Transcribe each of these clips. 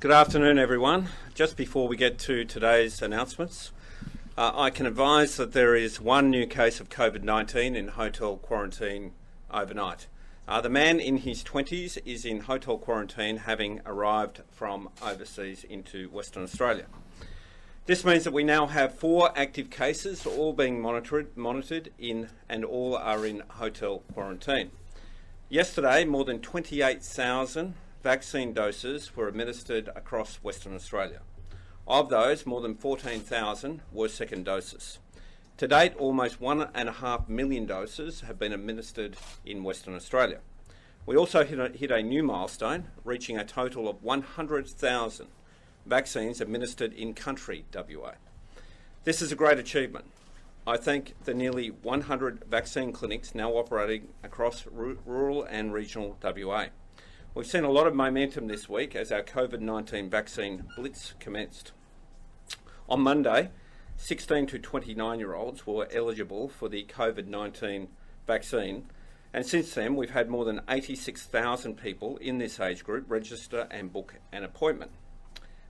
Good afternoon, everyone. Just before we get to today's announcements, I can advise that there is one new case of COVID-19 in hotel quarantine overnight. The man in his 20s is in hotel quarantine, having arrived from overseas into Western Australia. This means that we now have 4 active cases, all being monitored in, and all are in hotel quarantine. Yesterday, more than 28,000 vaccine doses were administered across Western Australia. Of those, more than 14,000 were second doses. To date, almost 1.5 million doses have been administered in Western Australia. We also hit a new milestone, reaching a total of 100,000 vaccines administered in country WA. This is a great achievement. I thank the nearly 100 vaccine clinics now operating across rural and regional WA. We've seen a lot of momentum this week as our COVID-19 vaccine blitz commenced. On Monday, 16 to 29-year-olds were eligible for the COVID-19 vaccine, and since then we've had more than 86,000 people in this age group register and book an appointment.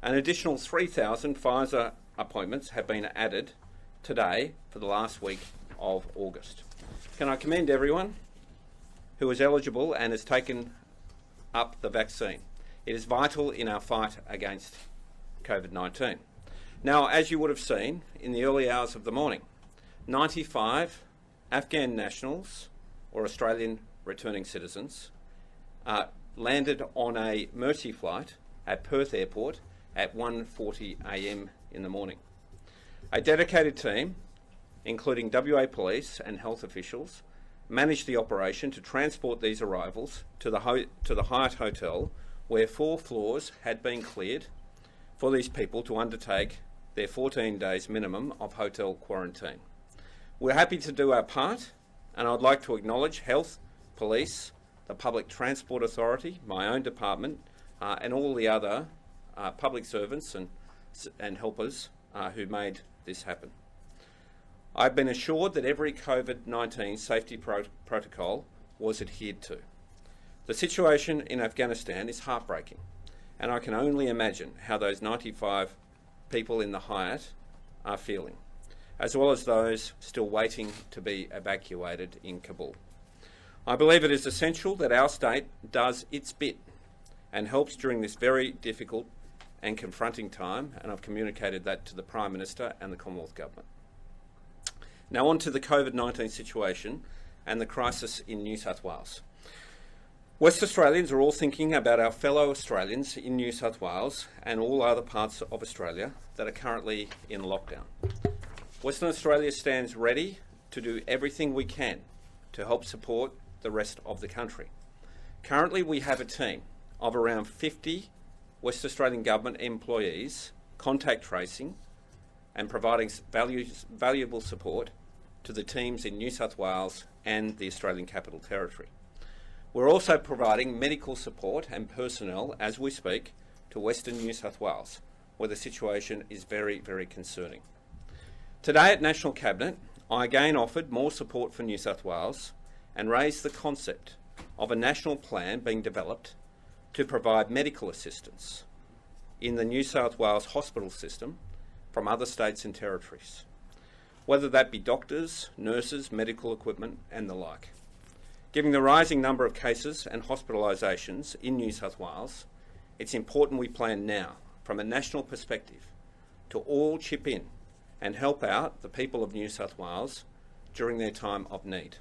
An additional 3,000 Pfizer appointments have been added today for the last week of August. Can I commend everyone who is eligible and has taken up the vaccine? It is vital in our fight against COVID-19. Now, as you would have seen in the early hours of the morning, 95 Afghan nationals or Australian returning citizens landed on a Mercy flight at Perth Airport at 1:40 a.m. in the morning. A dedicated team, including WA Police and health officials, managed the operation to transport these arrivals to the Hyatt Hotel, where 4 floors had been cleared for these people to undertake their 14 days minimum of hotel quarantine. We're happy to do our part, and I'd like to acknowledge Health, Police, the Public Transport Authority, my own department, and all the other public servants and helpers who made this happen. I've been assured that every COVID-19 safety protocol was adhered to. The situation in Afghanistan is heartbreaking, and I can only imagine how those 95 people in the Hyatt are feeling, as well as those still waiting to be evacuated in Kabul. I believe it is essential that our state does its bit and helps during this very difficult and confronting time, and I've communicated that to the Prime Minister and the Commonwealth Government. Now on to the COVID-19 situation and the crisis in New South Wales. West Australians are all thinking about our fellow Australians in New South Wales and all other parts of Australia that are currently in lockdown. Western Australia stands ready to do everything we can to help support the rest of the country. Currently we have a team of around 50 West Australian Government employees contact tracing and providing valuable support to the teams in New South Wales and the Australian Capital Territory. We're also providing medical support and personnel as we speak to Western New South Wales, where the situation is very, very concerning. Today at National Cabinet, I again offered more support for New South Wales and raised the concept of a national plan being developed to provide medical assistance in the New South Wales hospital system from other states and territories, whether that be doctors, nurses, medical equipment and the like. Given the rising number of cases and hospitalisations in New South Wales, it's important we plan now from a national perspective to all chip in and help out the people of New South Wales during their time of need.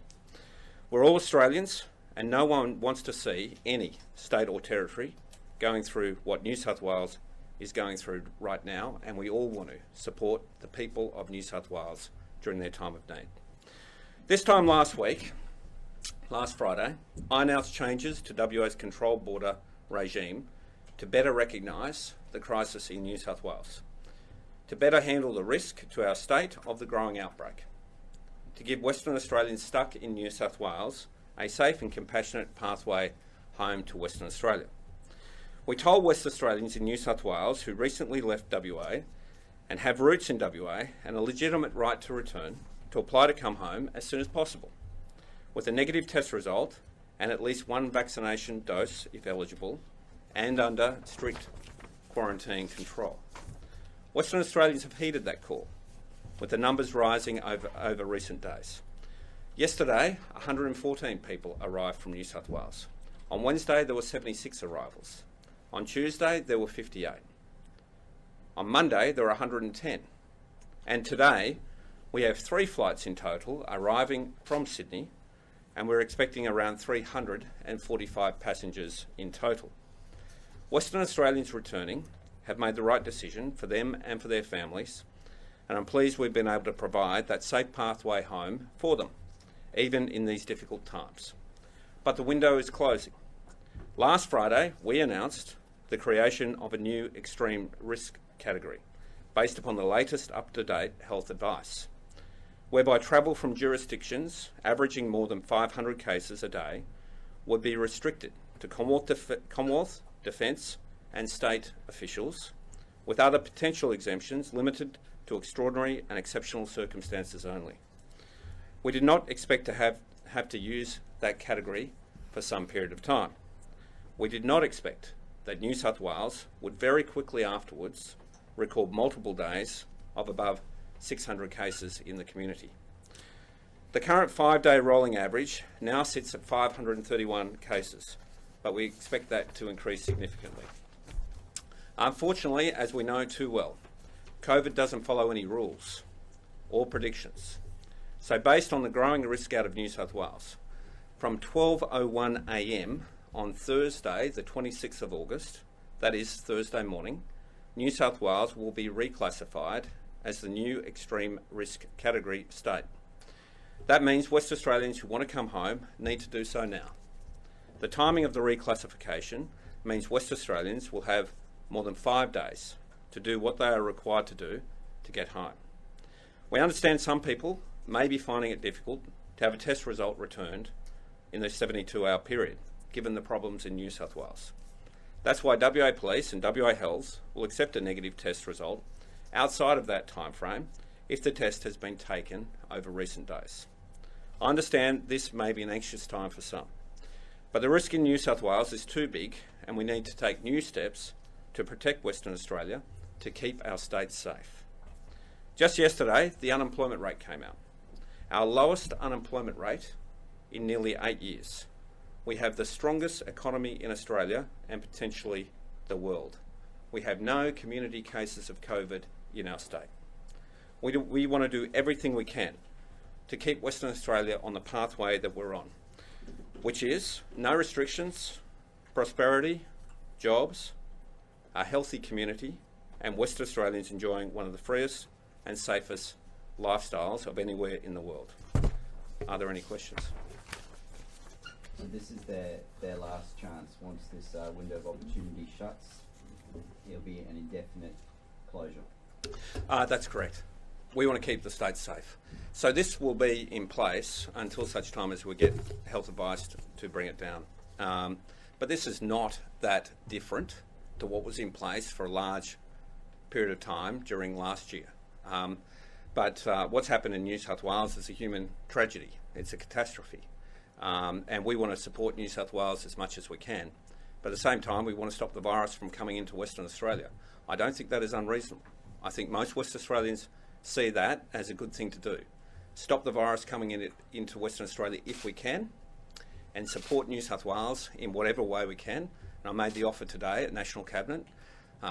We're all Australians and no one wants to see any state or territory going through what New South Wales is going through right now, and we all want to support the people of New South Wales during their time of need. This time last Friday, I announced changes to WA's controlled border regime to better recognise the crisis in New South Wales, to better handle the risk to our state of the growing outbreak, to give Western Australians stuck in New South Wales a safe and compassionate pathway home to Western Australia. We told West Australians in New South Wales who recently left WA and have roots in WA and a legitimate right to return to apply to come home as soon as possible, with a negative test result and at least 1 vaccination dose if eligible, and under strict quarantine control. Western Australians have heeded that call, with the numbers rising over recent days. Yesterday, 114 people arrived from New South Wales. On Wednesday, there were 76 arrivals. On Tuesday, there were 58. On Monday, there were 110. And today, we have 3 flights in total arriving from Sydney, and we're expecting around 345 passengers in total. Western Australians returning have made the right decision for them and for their families, and I'm pleased we've been able to provide that safe pathway home for them, even in these difficult times. But the window is closing. Last Friday, we announced the creation of a new extreme risk category based upon the latest up-to-date health advice, whereby travel from jurisdictions averaging more than 500 cases a day would be restricted to Commonwealth, Defence and state officials, with other potential exemptions limited to extraordinary and exceptional circumstances only. We did not expect to have to use that category for some period of time. We did not expect that New South Wales would very quickly afterwards record multiple days of above 600 cases in the community. The current 5-day rolling average now sits at 531 cases, but we expect that to increase significantly. Unfortunately, as we know too well, COVID doesn't follow any rules or predictions. So based on the growing risk out of New South Wales, from 12:01 a.m. on Thursday, the 26th of August, that is Thursday morning, New South Wales will be reclassified as the new extreme risk category state. That means West Australians who want to come home need to do so now. The timing of the reclassification means West Australians will have more than 5 days to do what they are required to do to get home. We understand some people may be finding it difficult to have a test result returned in the 72-hour period, given the problems in New South Wales. That's why WA Police and WA Health will accept a negative test result outside of that time frame if the test has been taken over recent days. I understand this may be an anxious time for some, but the risk in New South Wales is too big and we need to take new steps to protect Western Australia to keep our state safe. Just yesterday, the unemployment rate came out. Our lowest unemployment rate in nearly 8 years. We have the strongest economy in Australia and potentially the world. We have no community cases of COVID in our state. We want to do everything we can to keep Western Australia on the pathway that we're on, which is no restrictions, prosperity, jobs, a healthy community, and Western Australians enjoying one of the freest and safest lifestyles of anywhere in the world. Are there any questions? So this is their last chance. Once this window of opportunity shuts, it'll be an indefinite closure. That's correct. We want to keep the state safe. So this will be in place until such time as we get health advice to bring it down. But this is not that different to what was in place for a large period of time during last year. But what's happened in New South Wales is a human tragedy. It's a catastrophe. And we want to support New South Wales as much as we can. But at the same time, we want to stop the virus from coming into Western Australia. I don't think that is unreasonable. I think most West Australians see that as a good thing to do. Stop the virus coming into Western Australia if we can, and support New South Wales in whatever way we can. And I made the offer today at National Cabinet,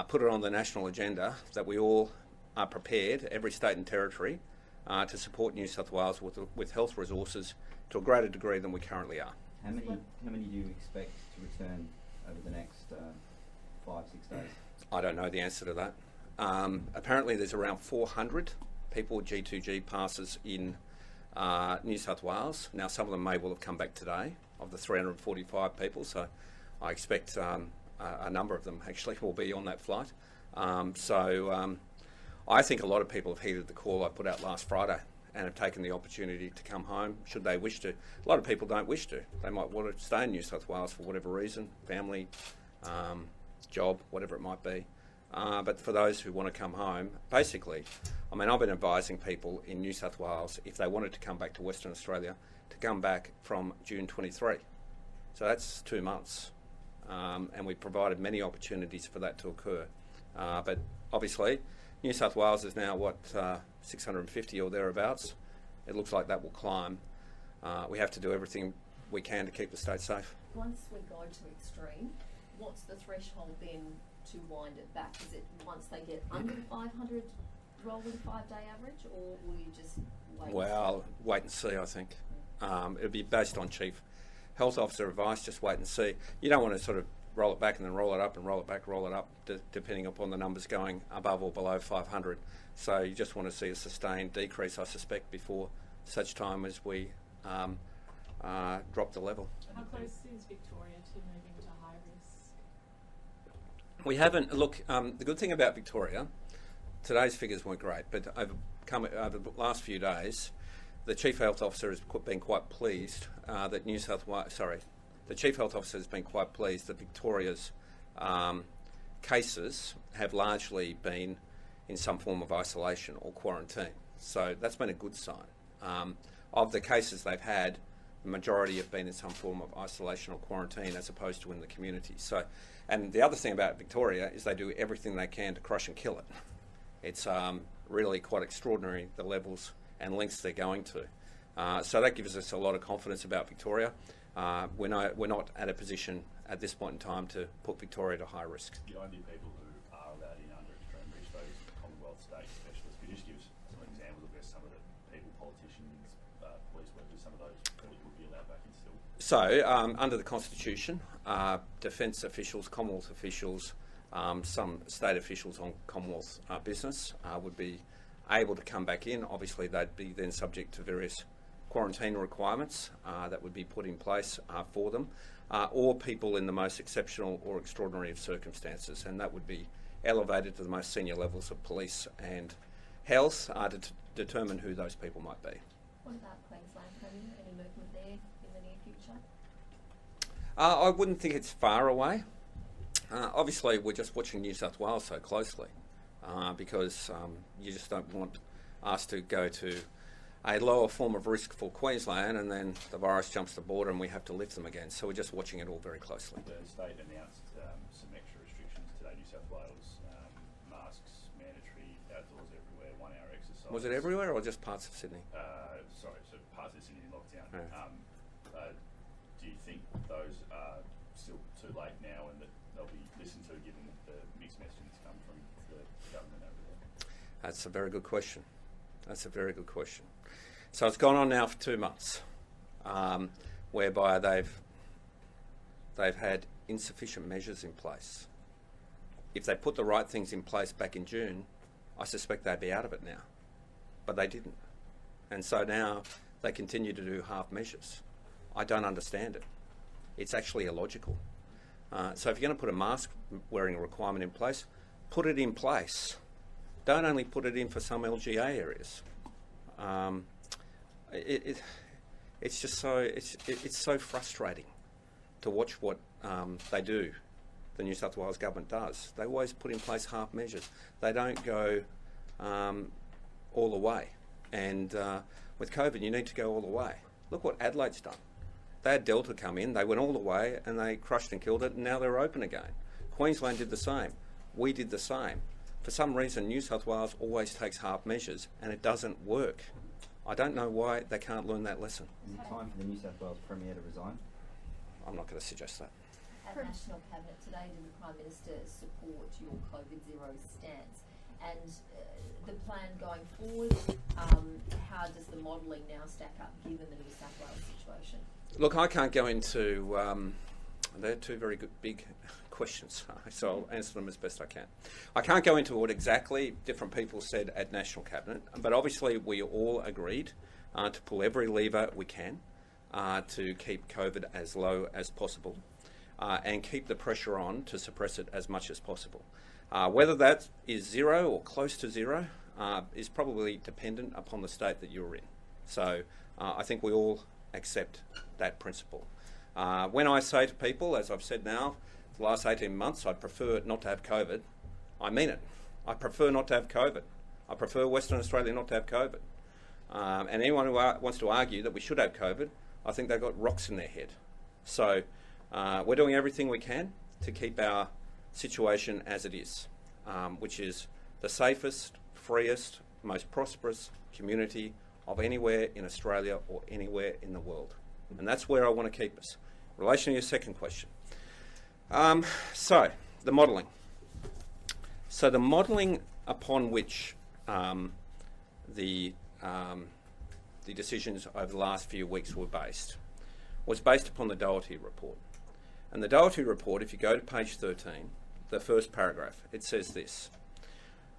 put it on the national agenda, that we all are prepared, every state and territory, to support New South Wales with health resources to a greater degree than we currently are. How many do you expect to return over the next 5-6 days? I don't know the answer to that. Apparently there's around 400 people with G2G passes in New South Wales. Now some of them may well have come back today, of the 345 people, so I expect a number of them actually will be on that flight. I think a lot of people have heeded the call I put out last Friday and have taken the opportunity to come home should they wish to. A lot of people don't wish to. They might want to stay in New South Wales for whatever reason, family, job, whatever it might be. But for those who want to come home, basically, I mean, I've been advising people in New South Wales, if they wanted to come back to Western Australia, to come back from June 23. So that's 2 months. And we've provided many opportunities for that to occur. But obviously, New South Wales is now, 650 or thereabouts. It looks like that will climb. We have to do everything we can to keep the state safe. Once we go to extreme, what's the threshold then to wind it back? Is it once they get under the 500 rolling 5-day average, or will you just wait? Well, wait and see, I think. It'll be based on Chief Health Officer advice, just wait and see. You don't want to sort of roll it back and then roll it up and roll it back, roll it up, depending upon the numbers going above or below 500. So you just want to see a sustained decrease, I suspect, before such time as we drop the level. How close is Victoria to moving to high risk? We haven't, look, the good thing about Victoria, today's figures weren't great, but over the last few days, the Chief Health Officer has been quite pleased that the Chief Health Officer has been quite pleased that Victoria's cases have largely been in some form of isolation or quarantine. So that's been a good sign. Of the cases they've had, the majority have been in some form of isolation or quarantine as opposed to in the community. So, and the other thing about Victoria is they do everything they can to crush and kill it. It's really quite extraordinary, the levels and lengths they're going to. So that gives us a lot of confidence about Victoria. We're not at a position at this point in time to put Victoria to high risk. The only people who are allowed in under extreme risk are Commonwealth state specialists. Could you just give us some examples of where some of the people, politicians, police workers, some of those people would be allowed back in still? So, under the Constitution, defence officials, Commonwealth officials, some state officials on Commonwealth business would be able to come back in. Obviously, they'd be then subject to various quarantine requirements that would be put in place for them, or people in the most exceptional or extraordinary of circumstances, and that would be elevated to the most senior levels of police and health to determine who those people might be. What about Queensland? Any movement there in the near future? I wouldn't think it's far away. Obviously, we're just watching New South Wales so closely because you just don't want us to go to a lower form of risk for Queensland and then the virus jumps the border and we have to lift them again. So we're just watching it all very closely. The state announced some extra restrictions today. New South Wales, masks mandatory outdoors everywhere, 1 hour exercise. Was it everywhere or just parts of Sydney? Sorry, so parts of Sydney in lockdown. Yeah. Do you think those are still too late now and that they'll be listened to given the mixed messaging that's come from the government over there? That's a very good question. That's a very good question. So it's gone on now for 2 months, whereby they've had insufficient measures in place. If they put the right things in place back in June, I suspect they'd be out of it now. But they didn't. And so now they continue to do half measures. I don't understand it. It's actually illogical. So if you're going to put a mask wearing requirement in place, put it in place. Don't only put it in for some LGA areas. It's just so frustrating to watch what they do. The New South Wales government does. They always put in place half measures. They don't go all the way. And with COVID, you need to go all the way. Look what Adelaide's done. They had Delta come in, they went all the way and they crushed and killed it, and now they're open again. Queensland did the same. We did the same. For some reason, New South Wales always takes half measures and it doesn't work. I don't know why they can't learn that lesson. Is it time for the New South Wales Premier to resign? I'm not going to suggest that. At National Cabinet today, did the Prime Minister support your COVID-0 stance? And the plan going forward, how does the modelling now stack up given the New South Wales situation? Look, I can't go into, they're two very good big questions, so I'll answer them as best I can. I can't go into what exactly different people said at National Cabinet, but obviously we all agreed to pull every lever we can to keep COVID as low as possible and keep the pressure on to suppress it as much as possible. Whether that is zero or close to zero is probably dependent upon the state that you're in. So I think we all accept that principle. When I say to people, as I've said now, the last 18 months, I'd prefer not to have COVID. I mean it. I prefer not to have COVID. I prefer Western Australia not to have COVID. And anyone who wants to argue that we should have COVID, I think they've got rocks in their head. So we're doing everything we can to keep our situation as it is. which is the safest, freest, most prosperous community of anywhere in Australia or anywhere in the world. And that's where I want to keep us. In relation to your second question. So, the modelling. So the modelling upon which the decisions over the last few weeks were based was based upon the Doherty report. And the Doherty report, if you go to page 13, the first paragraph, it says this.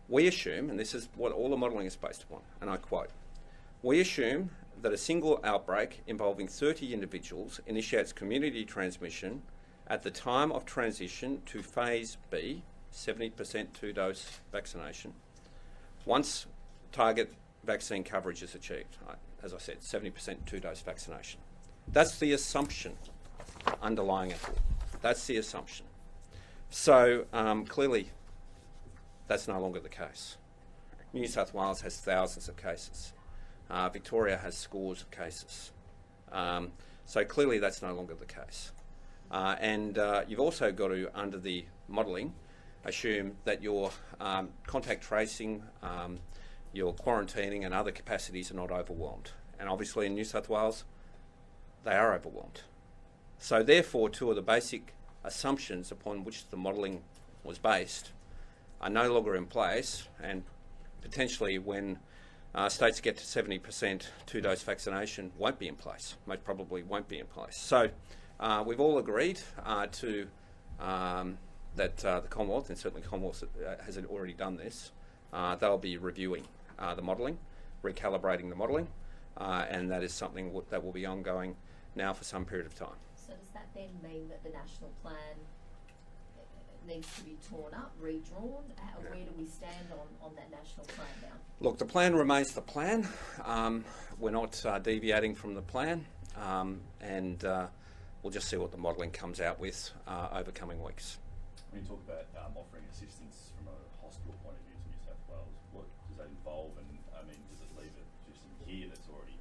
We assume, and this is what all the modelling is based upon, and I quote, we assume that a single outbreak involving 30 individuals initiates community transmission at the time of transition to phase B, 70% two-dose vaccination, once target vaccine coverage is achieved. As I said, 70% two-dose vaccination. That's the assumption underlying it all. That's the assumption. So clearly, that's no longer the case. New South Wales has thousands of cases. Victoria has scores of cases. So clearly, that's no longer the case. And you've also got to, under the modelling, assume that your contact tracing, your quarantining and other capacities are not overwhelmed. And obviously in New South Wales, they are overwhelmed. So therefore, two of the basic assumptions upon which the modelling was based are no longer in place, and potentially when states get to 70% two-dose vaccination won't be in place, most probably won't be in place. So we've all agreed to that the Commonwealth, and certainly Commonwealth has already done this, they'll be reviewing the modelling, recalibrating the modelling, and that is something that will be ongoing now for some period of time. So does that then mean that the national plan needs to be torn up, redrawn? Where do we stand on that national plan now? Look, the plan remains the plan. We're not deviating from the plan, and we'll just see what the modelling comes out with over coming weeks. When you talk about offering assistance from a hospital point of view to New South Wales, what does that involve? And I mean, does it leave a system here that's already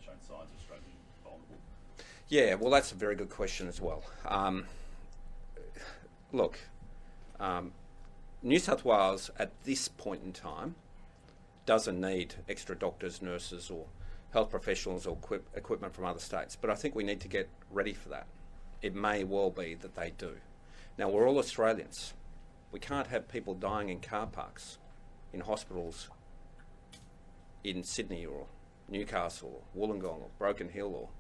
shown signs of struggling, vulnerable? Yeah, well, that's a very good question as well. Look, New South Wales at this point in time doesn't need extra doctors, nurses or health professionals or equipment from other states, but I think we need to get ready for that. It may well be that they do. Now, we're all Australians. We can't have people dying in car parks, in hospitals in Sydney or Newcastle or Wollongong or Broken Hill or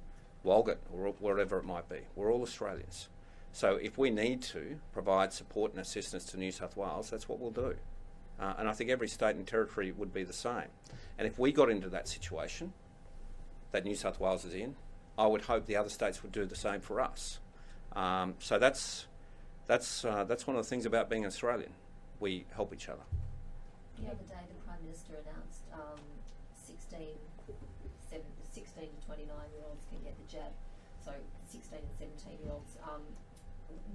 Walgett or wherever it might be. We're all Australians. So if we need to provide support and assistance to New South Wales, that's what we'll do. And I think every state and territory would be the same. And if we got into that situation that New South Wales is in, I would hope the other states would do the same for us. So that's one of the things about being Australian. We help each other. The other day, the Prime Minister announced 16 to 29-year-olds can get the jab. So 16 and 17-year-olds.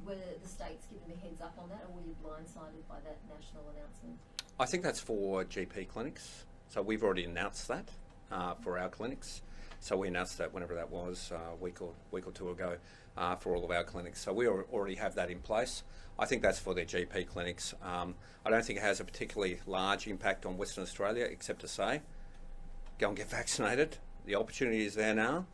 Were the states given a heads up on that, or were you blindsided by that national announcement? I think that's for GP clinics. So we've already announced that for our clinics. So we announced that whenever that was, a week or two ago, for all of our clinics. So we already have that in place. I think that's for their GP clinics. I don't think it has a particularly large impact on Western Australia, except to say, go and get vaccinated. The opportunity is there now.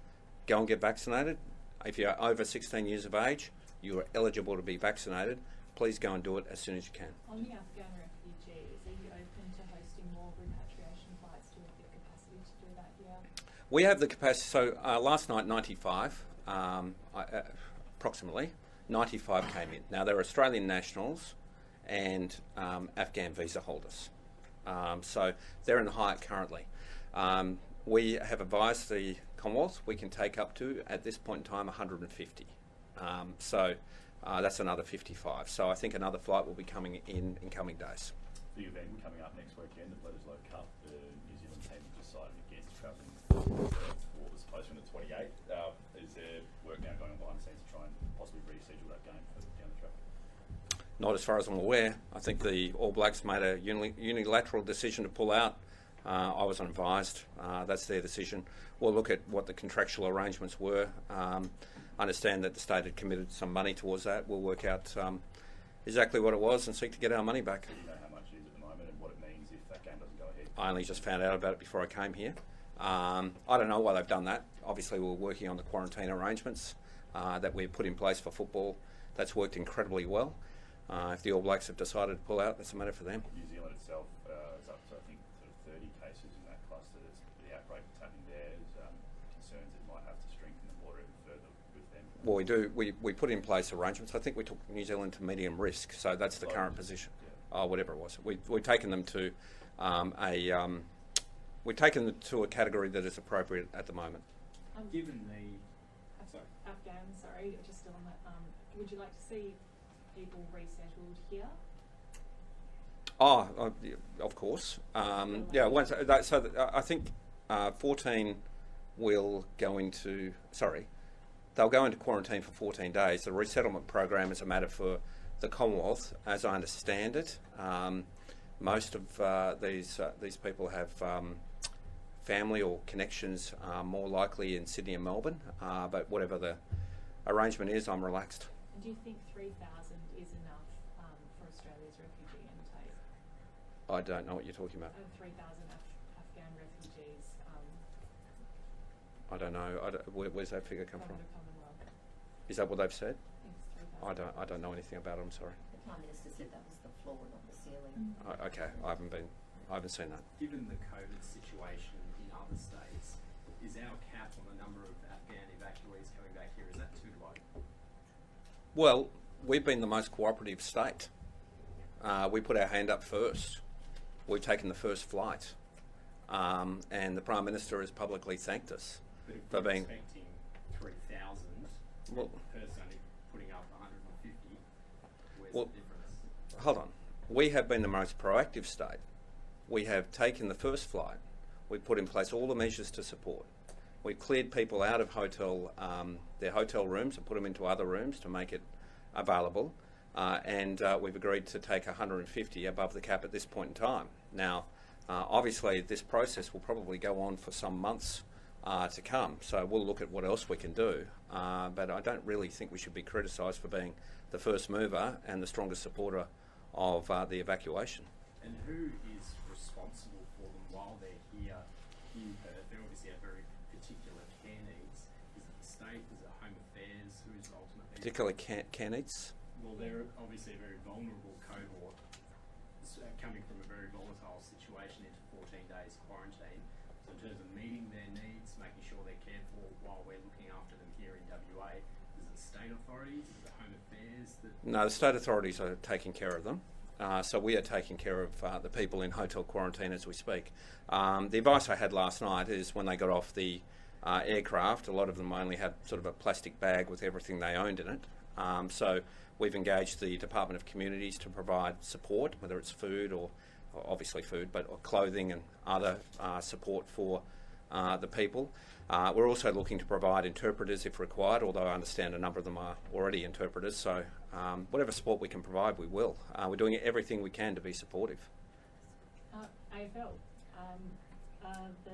Go and get vaccinated. If you're over 16 years of age, you are eligible to be vaccinated. Please go and do it as soon as you can. On the Afghan refugees, are you open to hosting more repatriation flights? Do you have the capacity to do that here? We have the capacity. So last night, 95, approximately 95 came in. Now they're Australian nationals and Afghan visa holders. So they're in the Hyatt currently. We have advised the Commonwealth we can take up to, at this point in time, 150. So that's another 55. So I think another flight will be coming in coming days. The event coming up next weekend, the Bledisloe Cup, the New Zealand team decided against travelling for what was supposed to be on the 28th. Is there work now going on behind the scenes to try and possibly reschedule that game for down the track? Not as far as I'm aware. I think the All Blacks made a unilateral decision to pull out. I wasn't advised. That's their decision. We'll look at what the contractual arrangements were. Understand that the state had committed some money towards that. We'll work out exactly what it was and seek to get our money back. Do you know how much I only just found out about it before I came here. I don't know why they've done that. Obviously, we're working on the quarantine arrangements that we've put in place for football. That's worked incredibly well. If the All Blacks have decided to pull out, that's a matter for them. New Zealand itself is up to, I think, sort of 30 cases in that cluster. The outbreak that's happening there is concerns it might have to strengthen the border even further with them. Well, we do. We put in place arrangements. I think we took New Zealand to medium risk, so that's the current position. Yeah. Whatever it was. We've taken them to we've taken them to a category that is appropriate at the moment. Given the Afghan, sorry, just still on that, would you like to see people resettled here? Of course. Yeah. I think 14 will go into. Sorry, they'll go into quarantine for 14 days. The resettlement program is a matter for the Commonwealth, as I understand it. Most of these people have family or connections, more likely in Sydney and Melbourne. But whatever the arrangement is, I'm relaxed. And do you think 3,000 is enough for Australia's refugee intake? I don't know what you're talking about. 3,000 Afghan refugees. I don't know. Where's that figure come from? The Commonwealth. Is that what they've said? I think it's 3,000. I don't know anything about it. I'm sorry. The Prime Minister said that was the floor, not the ceiling. Okay, I haven't seen that. given the COVID situation in other states, is our cap on the number of Afghan evacuees coming back here, is that too low? Well, we've been the most cooperative state. We put our hand up first. We've taken the first flight, and the Prime Minister has publicly thanked us But if for we're being. expecting 3,000, Well, Perth's only putting up 150, where's Well, the difference? hold on. We have been the most proactive state. We have taken the first flight. We've put in place all the measures to support. We've cleared people out of their hotel rooms and put them into other rooms to make it available. And we've agreed to take 150 above the cap at this point in time. Now, obviously, this process will probably go on for some months to come. So we'll look at what else we can do. But I don't really think we should be criticised for being the first mover and the strongest supporter of the evacuation. And who is responsible for them while they're here in Perth? They obviously have very particular care needs. Is it the state? Is it Home Affairs? Who's ultimately... Particularly care needs. Well, they're obviously a very vulnerable cohort coming from a very volatile situation into 14 days quarantine. So in terms of meeting their needs, making sure they're cared for while we're looking after them here in WA, is it state authorities? Is it Home Affairs? No, the state authorities are taking care of them. So we are taking care of the people in hotel quarantine as we speak. The advice I had last night is when they got off the aircraft, a lot of them only had sort of a plastic bag with everything they owned in it. So we've engaged the Department of Communities to provide support, whether it's food or obviously food, but or clothing and other support for the people. We're also looking to provide interpreters if required, although I understand a number of them are already interpreters. So whatever support we can provide, we will. We're doing everything we can to be supportive. AFL, the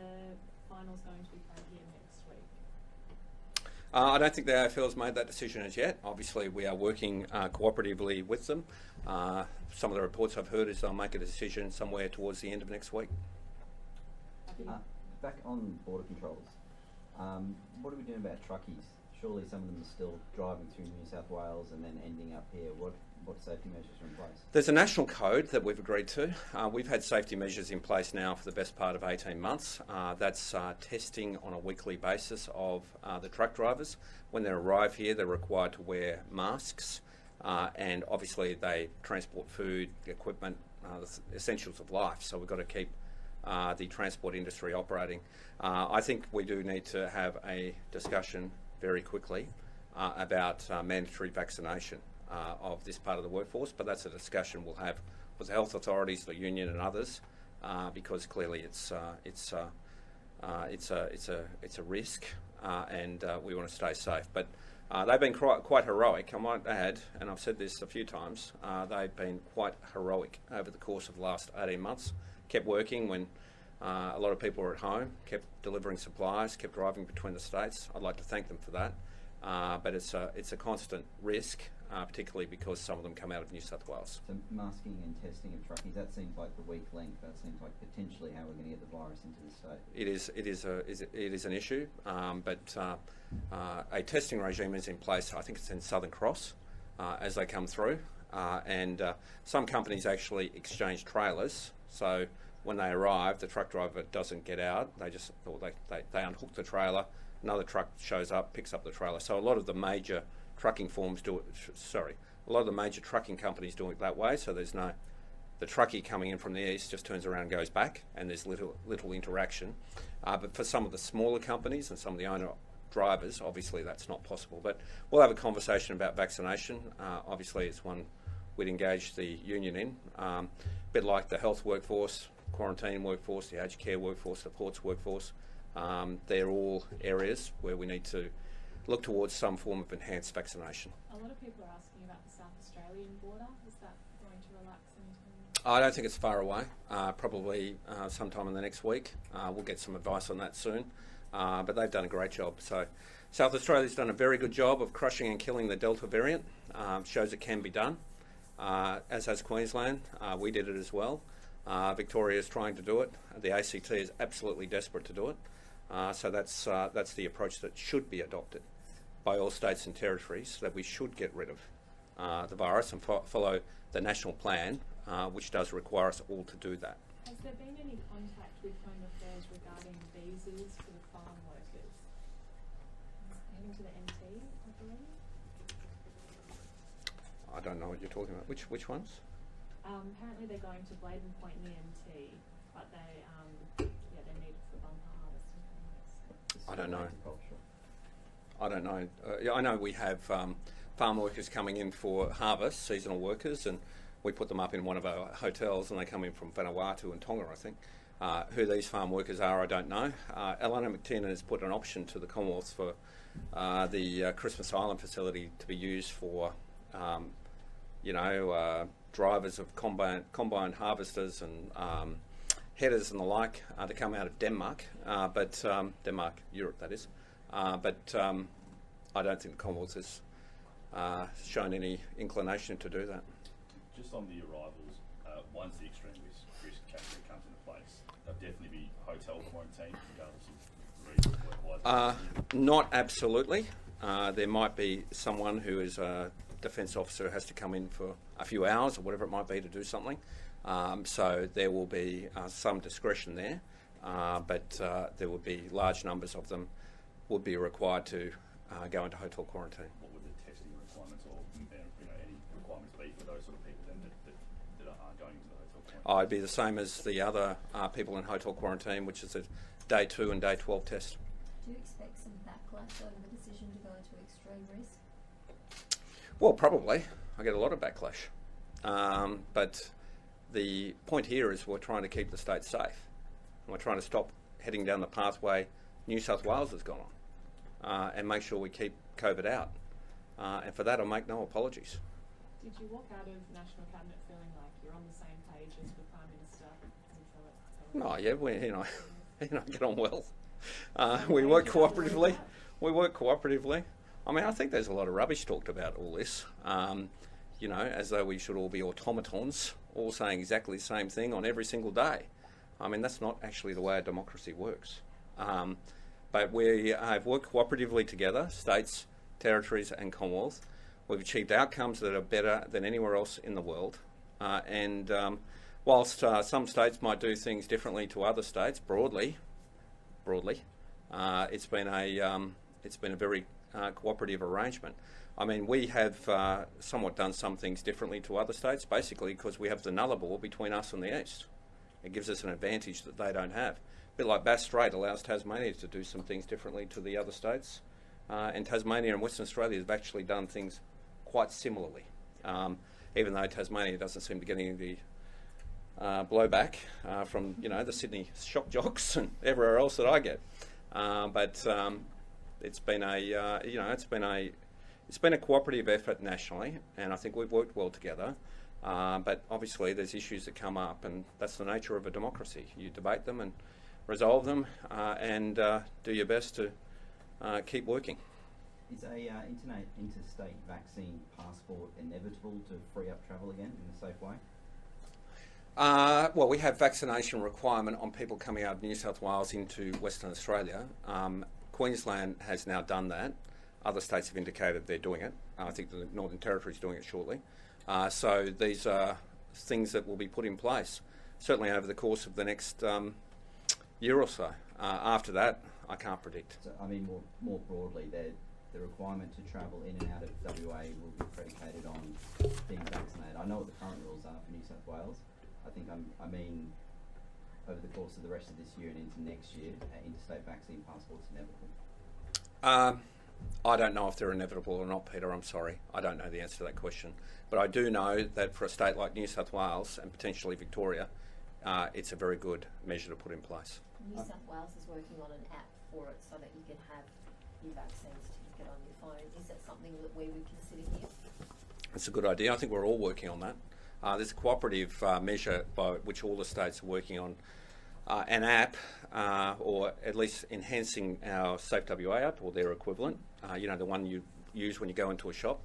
final's going to be played here next week. I don't think the AFL has made that decision as yet. Obviously, we are working cooperatively with them. Some of the reports I've heard is they'll make a decision somewhere towards the end of next week. Back on border controls, what are we doing about truckies? Surely some of them are still driving through New South Wales and then ending up here. What safety measures are in place? There's a national code that we've agreed to. We've had safety measures in place now for the best part of 18 months. That's testing on a weekly basis of the truck drivers. When they arrive here, they're required to wear masks, and obviously they transport food, equipment, the essentials of life. So we've got to keep the transport industry operating. I think we do need to have a discussion very quickly about mandatory vaccination of this part of the workforce, but that's a discussion we'll have with the health authorities, the union, and others, because clearly it's a risk, and we want to stay safe. But they've been quite heroic, I might add, and I've said this a few times. They've been quite heroic over the course of the last 18 months. Kept working when a lot of people were at home, kept delivering supplies, kept driving between the states. I'd like to thank them for that. but it's a constant risk, particularly because some of them come out of New South Wales. So masking and testing of truckies, that seems like the weak link. That seems like potentially how we're going to get the virus into the state. It is an issue, but a testing regime is in place. I think it's in Southern Cross as they come through, and some companies actually exchange trailers. So when they arrive, the truck driver doesn't get out. They just they unhook the trailer. Another truck shows up, picks up the trailer. So a lot of the major trucking firms do it. A lot of the major trucking companies do it that way. So there's no, the truckie coming in from the east just turns around and goes back, and there's little interaction. But for some of the smaller companies and some of the owner drivers, obviously that's not possible. But we'll have a conversation about vaccination. Obviously, it's one we'd engage the union in. A bit like the health workforce, quarantine workforce, the aged care workforce, the ports workforce. They're all areas where we need to look towards some form of enhanced vaccination. A lot of people are asking about the South Australian border. Is that going to relax anytime? I don't think it's far away. Probably sometime in the next week. We'll get some advice on that soon. But they've done a great job. So South Australia's done a very good job of crushing and killing the Delta variant. Shows it can be done. As has Queensland. We did it as well. Victoria is trying to do it. The ACT is absolutely desperate to do it. So that's the approach that should be adopted by all states and territories, that we should get rid of the virus and follow the national plan, which does require us all to do that. Has there been any contact with Home Affairs regarding visas for the farm workers? Heading to the NT, I believe? I don't know what you're talking about. Which ones? Apparently they're going to Bladen Point in the NT, but they need it for bumper harvesting. I don't know. I don't know. I know we have farm workers coming in for harvest, seasonal workers, and we put them up in one of our hotels, and they come in from Vanuatu and Tonga, I think. Who these farm workers are, I don't know. Elena McTiernan has put an option to the Commonwealth for the Christmas Island facility to be used for, drivers of combine harvesters and headers and the like to come out of Denmark, Denmark, Europe, that is. But I don't think the Commonwealth has shown any inclination to do that. Just on the arrivals, once the extreme risk category comes into place, there'll definitely be hotel quarantine regardless of reasons work-wise. Not absolutely. There might be someone who is a defence officer who has to come in for a few hours or whatever it might be to do something. So there will be some discretion there, but there will be large numbers of them would be required to go into hotel quarantine. What would the testing requirements or any requirements be for those sort of people then that aren't going into the hotel quarantine? It'd be the same as the other people in hotel quarantine, which is a day 2 and day 12 test. Do you expect some backlash over the decision to go into extreme risk? Well, probably. I get a lot of backlash. But the point here is we're trying to keep the state safe. And we're trying to stop heading down the pathway New South Wales has gone on and make sure we keep COVID out. And for that, I'll make no apologies. Did you walk out of National Cabinet feeling like you're on the same page as the Prime Minister? No, yeah, we get on well. We work cooperatively. I mean, I think there's a lot of rubbish talked about all this, as though we should all be automatons, all saying exactly the same thing on every single day. I mean, that's not actually the way a democracy works. But we have worked cooperatively together, states, territories and Commonwealth. We've achieved outcomes that are better than anywhere else in the world. Whilst some states might do things differently to other states, broadly, it's been a very cooperative arrangement. I mean, we have somewhat done some things differently to other states, basically because we have the Nullarbor between us and the east. It gives us an advantage that they don't have. A bit like Bass Strait allows Tasmania to do some things differently to the other states. And Tasmania and Western Australia have actually done things quite similarly, even though Tasmania doesn't seem to get any of the blowback from the Sydney shock jocks and everywhere else that I get. But it's been a cooperative effort nationally, and I think we've worked well together. But obviously there's issues that come up, and that's the nature of a democracy. You debate them and resolve them, and do your best to keep working. Is a interstate vaccine passport inevitable to free up travel again in a safe way? Well, we have vaccination requirement on people coming out of New South Wales into Western Australia. Queensland has now done that. Other states have indicated they're doing it. I think the Northern Territory is doing it shortly. So these are things that will be put in place, certainly over the course of the next year or so. After that, I can't predict. So, I mean, more broadly, the requirement to travel in and out of WA will be predicated on being vaccinated. I know what the current rules are for New South Wales. I mean, over the course of the rest of this year and into next year, interstate vaccine passports inevitable. I don't know if they're inevitable or not, Peter. I'm sorry. I don't know the answer to that question. But I do know that for a state like New South Wales and potentially Victoria, it's a very good measure to put in place. New South Wales is working on an app for it so that you can have your vaccine certificate on your phone. Is that something that we would consider here? It's a good idea. I think we're all working on that. There's a cooperative measure by which all the states are working on an app, or at least enhancing our Safe WA app or their equivalent, you know, the one you use when you go into a shop,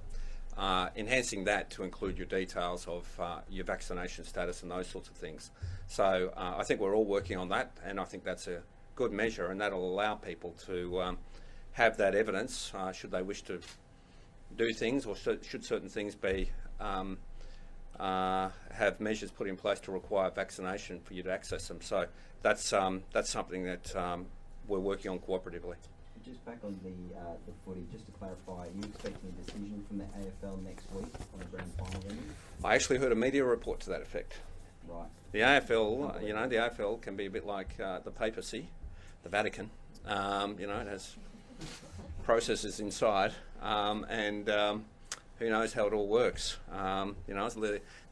enhancing that to include your details of your vaccination status and those sorts of things. So I think we're all working on that, and I think that's a good measure, and that'll allow people to have that evidence should they wish to do things, or should certain things be have measures put in place to require vaccination for you to access them. So that's something that we're working on cooperatively. Just back on the footy, just to clarify, are you expecting a decision from the AFL next week on the grand final venue? I actually heard a media report to that effect. Right. The AFL, you know, the AFL can be a bit like the papacy, the Vatican. You know, it has processes inside, and who knows how it all works. You know,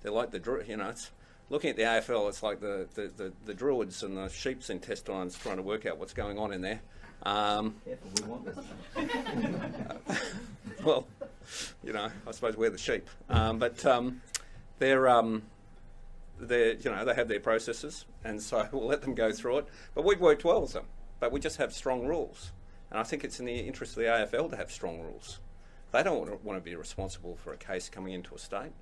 they're like you know, it's looking at the AFL. It's like the druids and the sheep's intestines trying to work out what's going on in there. Careful, we want this. Well, you know, I suppose we're the sheep, but they're you know, they have their processes, and so we'll let them go through it. But we've worked well with them, but we just have strong rules, and I think it's in the interest of the AFL to have strong rules. They don't want to be responsible for a case coming into a state.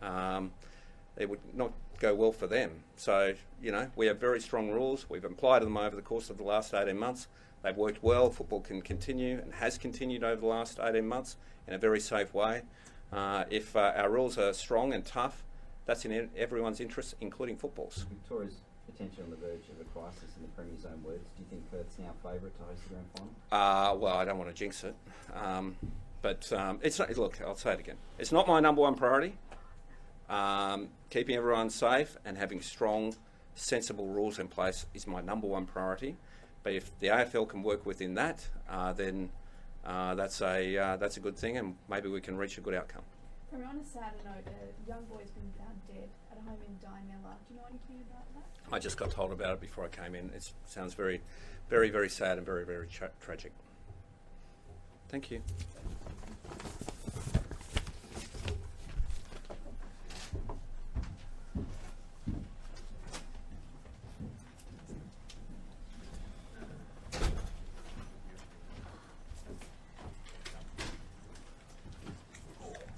It would not go well for them. So, you know, we have very strong rules. We've applied them over the course of the last 18 months. They've worked well. Football can continue and has continued over the last 18 months in a very safe way. If our rules are strong and tough, that's in everyone's interest, including football's. Victoria's potentially on the verge of a crisis in the Premier's own words. Do you think Perth's now favourite to host the grand final? Well, I don't want to jinx it. But it's not, look, I'll say it again. It's not my number one priority. Keeping everyone safe and having strong, sensible rules in place is my number one priority. But if the AFL can work within that, then that's a good thing, and maybe we can reach a good outcome. From on a sad note, a young boy's been found dead at a home in Dianella. Do you know anything about that? I just got told about it before I came in. It sounds very, very, very sad and very, very tragic. Thank you.